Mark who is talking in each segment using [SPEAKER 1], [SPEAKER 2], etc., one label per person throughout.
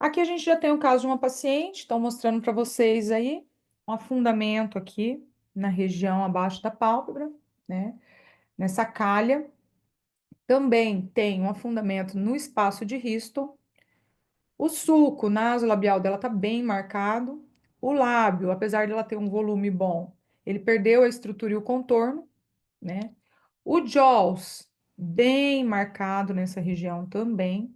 [SPEAKER 1] Aqui a gente já tem o caso de uma paciente, estou mostrando para vocês aí um afundamento aqui na região abaixo da pálpebra, né? Nessa calha. Também tem um afundamento no espaço de Riston. O sulco nasolabial dela está bem marcado. O lábio, apesar de ela ter um volume bom, ele perdeu a estrutura e o contorno, né? O jaws, bem marcado nessa região também.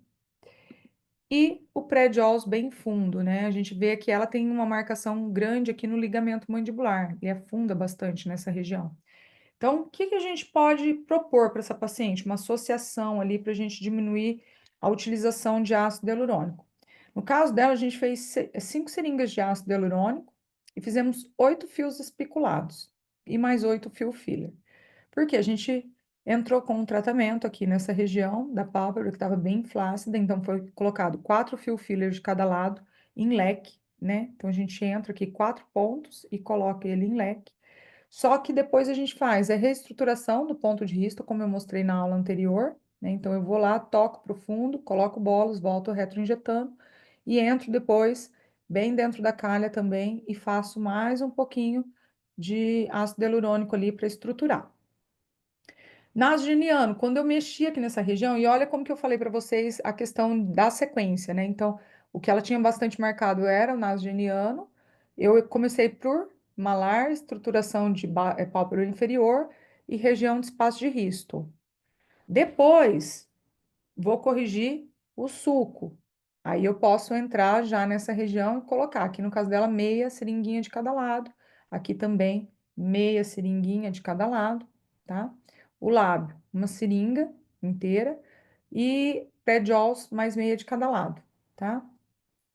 [SPEAKER 1] E o pré-jaws bem fundo, né? A gente vê que ela tem uma marcação grande aqui no ligamento mandibular e afunda bastante nessa região. Então, o que que a gente pode propor para essa paciente? Uma associação ali para a gente diminuir a utilização de ácido hialurônico. No caso dela, a gente fez 5 seringas de ácido hialurônico e fizemos 8 fios espiculados e mais 8 fio filler. Porque a gente entrou com um tratamento aqui nessa região da pálpebra que estava bem flácida, então foi colocado 4 fio filler de cada lado em leque, né? Então a gente entra aqui 4 pontos e coloca ele em leque. Só que depois a gente faz a reestruturação do ponto de vista, como eu mostrei na aula anterior, né? Então eu vou lá, toco profundo, coloco bolos, volto retroinjetando e entro depois bem dentro da calha também e faço mais um pouquinho de ácido hialurônico ali para estruturar. Nasogeniano, quando eu mexi aqui nessa região, e olha como que eu falei para vocês a questão da sequência, né? Então, o que ela tinha bastante marcado era o nasogeniano. Eu comecei por malar, estruturação de pálpebra inferior e região de espaço de risto. Depois, vou corrigir o sulco. Aí eu posso entrar já nessa região e colocar, aqui no caso dela, meia seringuinha de cada lado. Aqui também, meia seringuinha de cada lado, tá? O lábio, uma seringa inteira e pé-jaws mais meia de cada lado, tá?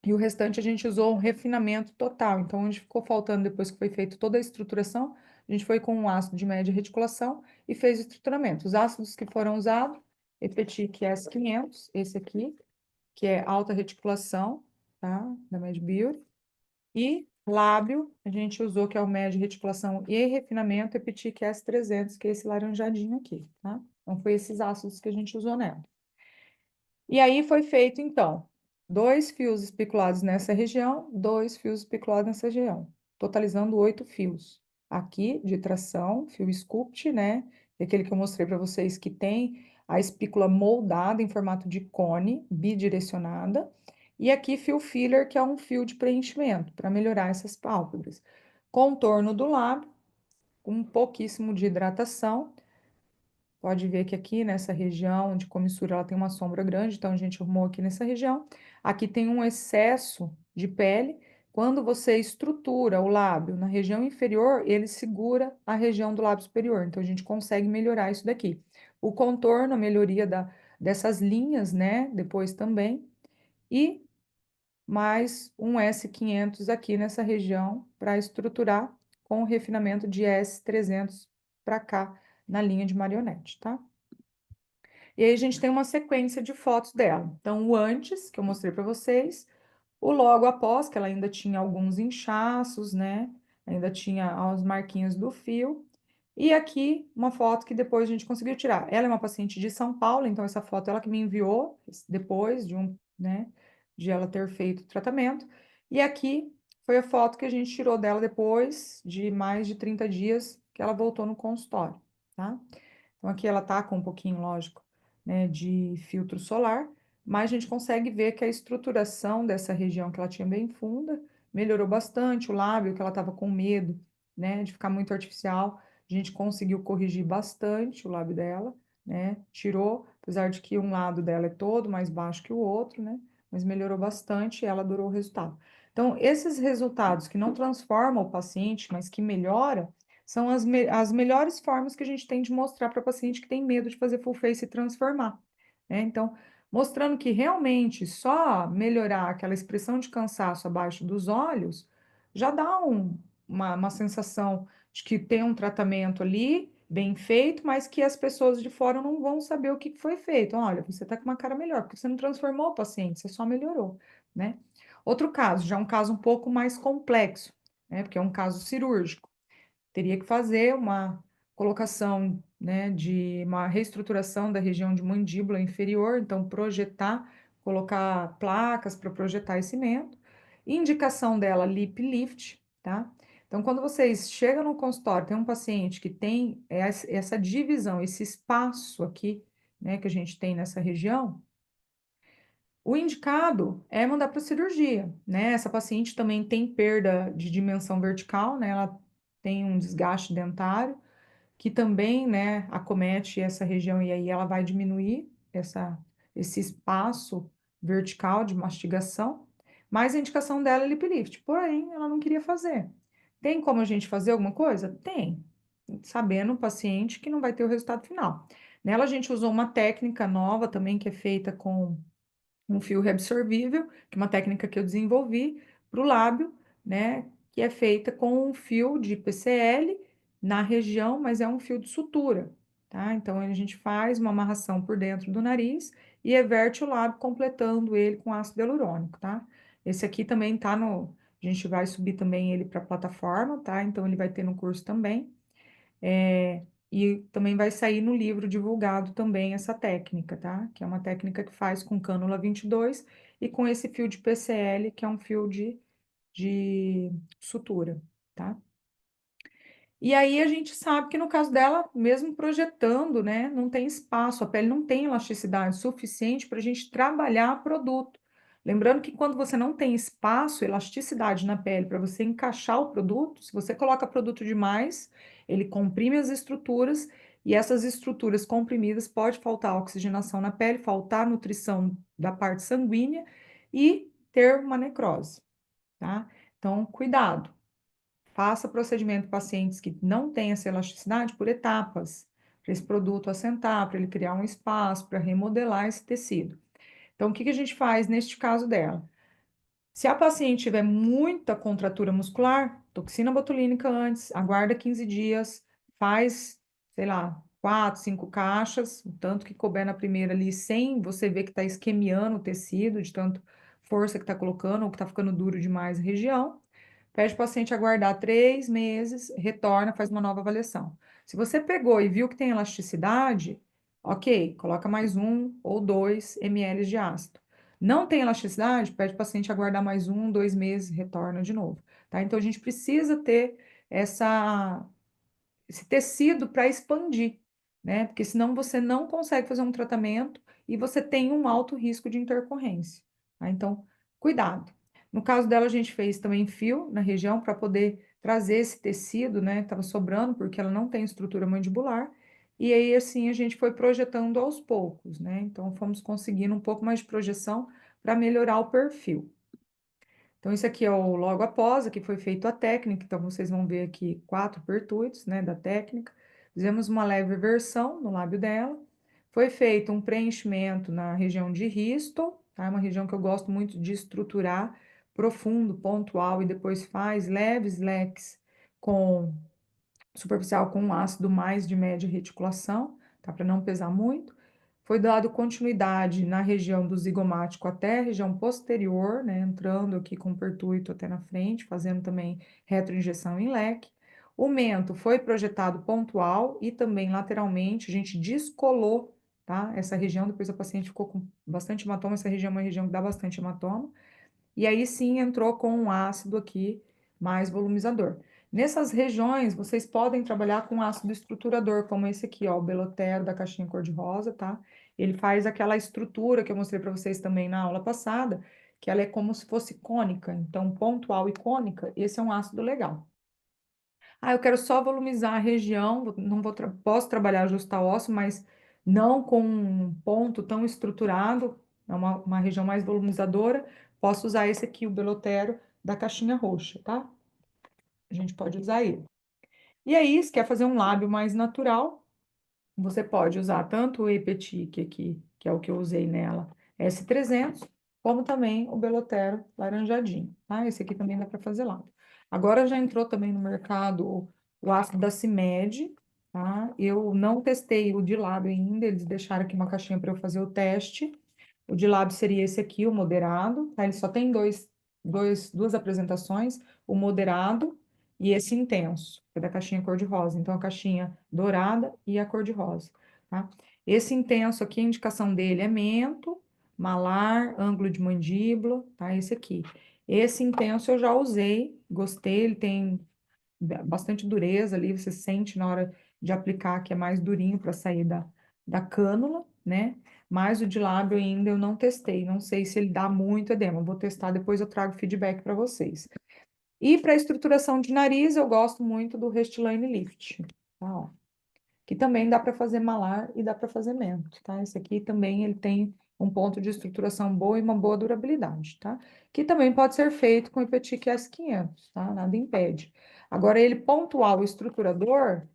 [SPEAKER 1] E o restante a gente usou um refinamento total. Então, onde ficou faltando depois que foi feita toda a estruturação, a gente foi com um ácido de média reticulação e fez o estruturamento. Os ácidos que foram usados, Epetic S500, esse aqui, que é alta reticulação, tá? Da Med Beauty. E lábio, a gente usou, que é o médio reticulação e refinamento, Epetic S300, que é esse laranjadinho aqui, tá? Então, foi esses ácidos que a gente usou nela. E aí foi feito, então, 2 fios espiculados nessa região, 2 fios espiculados nessa região, totalizando 8 fios. Aqui de tração, fio sculpt, né? É aquele que eu mostrei para vocês que tem a espícula moldada em formato de cone, bidirecionada. E aqui fio filler, que é um fio de preenchimento, para melhorar essas pálpebras. Contorno do lábio, com pouquíssimo de hidratação. Pode ver que aqui nessa região de comissura ela tem uma sombra grande, então a gente arrumou aqui nessa região. Aqui tem um excesso de pele. Quando você estrutura o lábio na região inferior, ele segura a região do lábio superior. Então a gente consegue melhorar isso daqui. O contorno, a melhoria dessas linhas, né? Depois também. E mais um S500 aqui nessa região para estruturar com o refinamento de S300 para cá na linha de marionete, tá? E aí a gente tem uma sequência de fotos dela. Então, o antes, que eu mostrei para vocês, o logo após, que ela ainda tinha alguns inchaços, né? Ainda tinha as marquinhas do fio. E aqui, uma foto que depois a gente conseguiu tirar. Ela é uma paciente de São Paulo, então essa foto ela que me enviou depois de né, de ela ter feito o tratamento. E aqui foi a foto que a gente tirou dela depois de mais de 30 dias que ela voltou no consultório, tá? Então, aqui ela tá com um pouquinho, lógico, né, de filtro solar, mas a gente consegue ver que a estruturação dessa região que ela tinha bem funda melhorou bastante. O lábio, que ela estava com medo, né, de ficar muito artificial, a gente conseguiu corrigir bastante o lábio dela, né, tirou, apesar de que um lado dela é todo mais baixo que o outro, né, mas melhorou bastante e ela adorou o resultado. Então, esses resultados que não transformam o paciente, mas que melhora, são as melhores formas que a gente tem de mostrar para o paciente que tem medo de fazer full face e transformar, né? Então, mostrando que realmente só melhorar aquela expressão de cansaço abaixo dos olhos já dá uma sensação de que tem um tratamento ali bem feito, mas que as pessoas de fora não vão saber o que foi feito. Olha, você está com uma cara melhor, porque você não transformou o paciente, você só melhorou, né? Outro caso, já é um caso um pouco mais complexo, né? Porque é um caso cirúrgico. Teria que fazer uma colocação, né, de uma reestruturação da região de mandíbula inferior, então projetar colocar placas para projetar esse mento. Indicação dela, lip lift, tá? Então, quando vocês chegam no consultório, tem um paciente que tem essa divisão, esse espaço aqui, né, que a gente tem nessa região, o indicado é mandar para cirurgia, né? Essa paciente também tem perda de dimensão vertical, né? Ela tem um desgaste dentário que também, né, acomete essa região e aí ela vai diminuir esse espaço vertical de mastigação, mas a indicação dela é lip lift, porém ela não queria fazer. Tem como a gente fazer alguma coisa? Tem, sabendo o paciente que não vai ter o resultado final. Nela a gente usou uma técnica nova também que é feita com um fio reabsorvível, que é uma técnica que eu desenvolvi para o lábio, né? Que é feita com um fio de PCL na região, mas é um fio de sutura, tá? Então a gente faz uma amarração por dentro do nariz e everte o lábio, completando ele com ácido hialurônico, tá? Esse aqui também tá no. A gente vai subir também ele para a plataforma, tá? Então ele vai ter no curso também. E também vai sair no livro divulgado também essa técnica, tá? Que é uma técnica que faz com cânula 22 e com esse fio de PCL, que é um fio de sutura, tá? E aí a gente sabe que no caso dela, mesmo projetando, né, não tem espaço, a pele não tem elasticidade suficiente para a gente trabalhar produto. Lembrando que quando você não tem espaço, elasticidade na pele para você encaixar o produto, se você coloca produto demais, ele comprime as estruturas e essas estruturas comprimidas pode faltar oxigenação na pele, faltar nutrição da parte sanguínea e ter uma necrose, tá? Então, cuidado. Faça procedimento em pacientes que não têm essa elasticidade por etapas, para esse produto assentar, para ele criar um espaço, para remodelar esse tecido. Então, o que que a gente faz neste caso dela? Se a paciente tiver muita contratura muscular, toxina botulínica antes, aguarda 15 dias, faz, sei lá, 4, 5 caixas, o tanto que couber na primeira ali, sem você ver que está isquemiando o tecido, de tanto força que está colocando, ou que está ficando duro demais a região. Pede para o paciente aguardar 3 meses, retorna, faz uma nova avaliação. Se você pegou e viu que tem elasticidade, ok, coloca mais 1 ou 2 ml de ácido. Não tem elasticidade, pede para o paciente aguardar mais 2 meses, retorna de novo, tá? Então a gente precisa ter essa esse tecido para expandir, né? Porque senão você não consegue fazer um tratamento e você tem um alto risco de intercorrência, tá? Então, cuidado. No caso dela, a gente fez também fio na região para poder trazer esse tecido, né? Tava sobrando porque ela não tem estrutura mandibular. E aí, assim, a gente foi projetando aos poucos, né? Então, fomos conseguindo um pouco mais de projeção para melhorar o perfil. Então, esse aqui é o logo após, aqui foi feito a técnica, então vocês vão ver aqui 4 pertuitos, né, da técnica. Fizemos uma leve versão no lábio dela. Foi feito um preenchimento na região de Risto, tá? Uma região que eu gosto muito de estruturar, profundo, pontual, e depois faz leves leques com superficial com um ácido mais de média reticulação, tá? Para não pesar muito. Foi dado continuidade na região do zigomático até a região posterior, né? Entrando aqui com o pertuito até na frente, fazendo também retroinjeção em leque. O mento foi projetado pontual e também lateralmente, a gente descolou, tá? Essa região, depois a paciente ficou com bastante hematoma, essa região é uma região que dá bastante hematoma. E aí sim entrou com um ácido aqui mais volumizador. Nessas regiões, vocês podem trabalhar com ácido estruturador, como esse aqui, ó, o Belotero da caixinha cor-de-rosa, tá? Ele faz aquela estrutura que eu mostrei para vocês também na aula passada, que ela é como se fosse cônica, então pontual e cônica, esse é um ácido legal. Ah, eu quero só volumizar a região, não vou posso trabalhar justa ósseo, mas não com um ponto tão estruturado, é uma região mais volumizadora. Posso usar esse aqui, o Belotero, da caixinha roxa, tá? A gente pode usar ele. E aí, se quer fazer um lábio mais natural, você pode usar tanto o Epetique aqui, que é o que eu usei nela, S300, como também o Belotero laranjadinho, tá? Esse aqui também dá para fazer lábio. Agora já entrou também no mercado o ácido da CIMED, tá? Eu não testei o de lábio ainda, eles deixaram aqui uma caixinha para eu fazer o teste. O de lábio seria esse aqui, o moderado, tá? Ele só tem duas apresentações, o moderado e esse intenso, que é da caixinha cor-de-rosa. Então, a caixinha dourada e a cor-de-rosa, tá? Esse intenso aqui, a indicação dele é mento, malar, ângulo de mandíbula, tá? Esse aqui. Esse intenso eu já usei, gostei, ele tem bastante dureza ali, você sente na hora de aplicar que é mais durinho para sair da cânula, né? Mas o de lábio ainda eu não testei, não sei se ele dá muito edema. Vou testar, depois eu trago feedback para vocês. E para estruturação de nariz, eu gosto muito do Restylane Lift, tá? Ó, que também dá para fazer malar e dá para fazer mento, tá? Esse aqui também ele tem um ponto de estruturação boa e uma boa durabilidade, tá? Que também pode ser feito com o Ipetic S500, tá? Nada impede. Agora, ele pontual estruturador,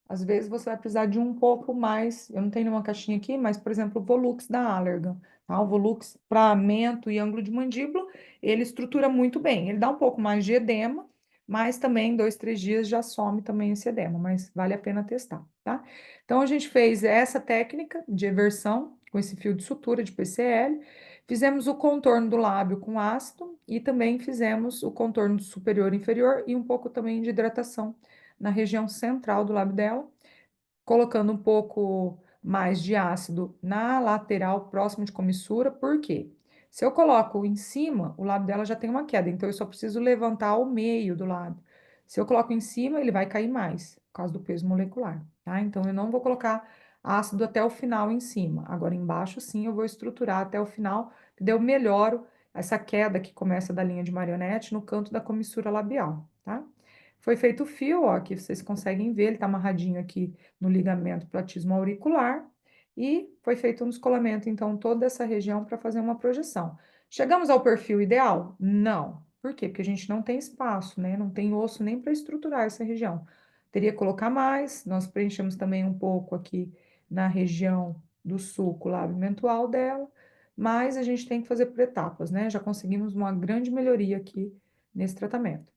[SPEAKER 1] às vezes você vai precisar de um pouco mais. Eu não tenho nenhuma caixinha aqui, mas, por exemplo, o Volux da Allergan, tá? O Volux para mento e ângulo de mandíbula, ele estrutura muito bem. Ele dá um pouco mais de edema, mas também em 2, 3 dias já some também esse edema, mas vale a pena testar, tá? Então a gente fez essa técnica de eversão com esse fio de sutura de PCL, fizemos o contorno do lábio com ácido e também fizemos o contorno do superior e inferior e um pouco também de hidratação na região central do lábio dela, colocando um pouco mais de ácido na lateral, próximo de comissura, por quê? Se eu coloco em cima, o lábio dela já tem uma queda, então eu só preciso levantar o meio do lábio. Se eu coloco em cima, ele vai cair mais, por causa do peso molecular, tá? Então eu não vou colocar ácido até o final em cima. Agora embaixo, sim, eu vou estruturar até o final, que daí eu melhoro essa queda que começa da linha de marionete no canto da comissura labial, tá? Foi feito o fio, ó, que vocês conseguem ver, ele tá amarradinho aqui no ligamento platismo auricular e foi feito um descolamento, então, toda essa região para fazer uma projeção. Chegamos ao perfil ideal? Não. Por quê? Porque a gente não tem espaço, né? Não tem osso nem para estruturar essa região. Teria que colocar mais, nós preenchemos também um pouco aqui na região do sulco lábio mentual dela, mas a gente tem que fazer por etapas, né? Já conseguimos uma grande melhoria aqui nesse tratamento.